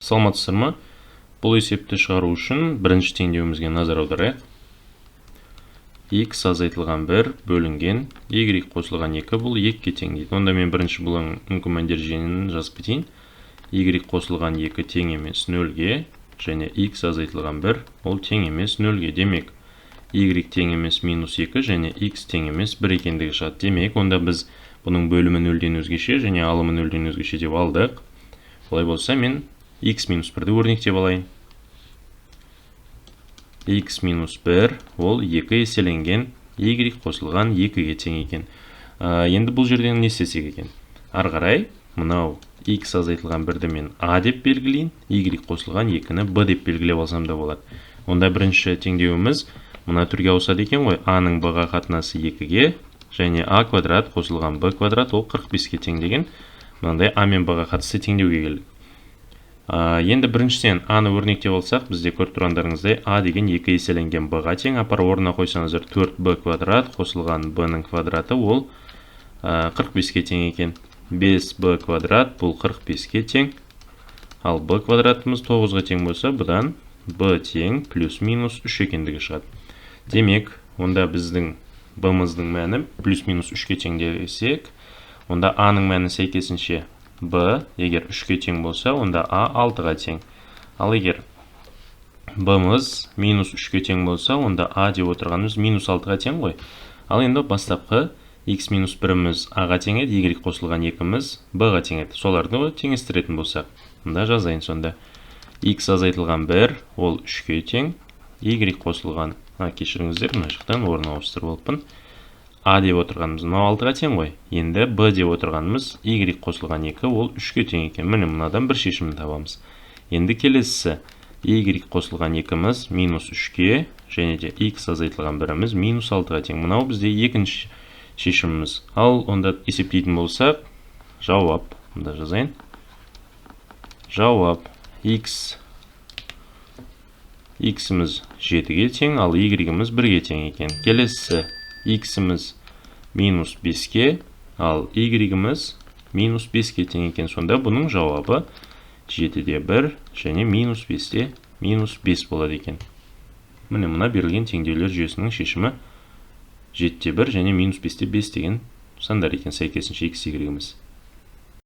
Саламатсыздар ма? Бұл есепті шығару үшін бірінші теңдеуімізге назар аударайық. X азайтылған 1 бөлінген y қосылған 2 бұл 2-ге тең дейді. Онда мен бірінші бұл мүмкін мәндер жиынын жазып кетейін. Y қосылған 2 тең емес 0-ге және x азайтылған 1 ол тең емес 0-ге. Демек, y тең емес минус 2 және x тең емес 1 екендігі шығады. Демек, онда біз бұның бөлімі 0-ден өзгеше және алымы 0-ден өзгеше деп алдық. Олай болса, мен x минус 1-ді өрнектеп алайын. X минус 1 ол 2 еселенген y қосылған 2-ге тең екен. Енді бұл жерден не істесек екен? Ары қарай, мынау x азайтылған 1-ді мен a деп белгілейін, y қосылған 2-ні b деп белгілеп алсам да болады. Онда бірінші теңдеуіміз мына түрге ауысады екен ғой. A-ның b-ға қатынасы 2-ге және a квадрат қосылған b квадрат ол 45-ге тең деген. Мынандай a мен b-ға қатысты теңдеуге келдік. Енді біріншіден a-ны өрнектеп алсақ, бізде көріп тұрғандарыңыздай a деген 2 еселенген b-ға тең. Апар орнына қойсаңыздар 4b квадрат қосылған b-ның квадраты ол 45-ге тең екен. 5b квадрат бұл 45-ге тең. Ал b квадратымыз 9-ға тең болса, бұдан b тең плюс минус 3 екендігі шығады. Демек, онда біздің b-мыздың мәні плюс минус 3-ке тең десек, онда a-ның мәні сәйкесінше b егер 3-ке тең болса, онда a 6-ға тең. Ал егер b-мыз минус 3-ке тең болса, онда a деп отырғанымыз минус 6-ға тең ғой. Ал енді бастапқы x минус 1-міз a-ға тең еді, y қосылған 2-міз b-ға тең еді. Соларды теңестіретін болсақ, мұнда жазайын сонда. X азайтылған 1 ол 3-ке тең, y қосылған, кешіріңіздер, мына жақтан орын ауыстырып алыппын. A деп отырғанымыз мынау 6-ға тең ғой. Енді b деп отырғанымыз y қосылған 2 ол 3-ке тең екен. Міне мынадан бір шешімін табамыз. Енді келесісі y қосылған 2-міз минус 3-ке және де x азайтылған 1-міз минус 6-ға тең. Мынау бізде екінші шешіміміз. Ал онда есептейтін болсақ, жауап, мұнда жазайын. Жауап x-міз 7-ге тең, ал y-міз 1-ге тең екен. Келесісі x-міз минус 5-ке, ал y-міз минус 5-ке тең екен. Сонда бұның жауабы 7-де 1 және минус 5-де минус 5 болады екен. Міне мұна берілген теңдеулер жүйесінің шешімі 7-де 1 және минус 5-де 5 деген сандар екен, сәйкесінше x, y-міз.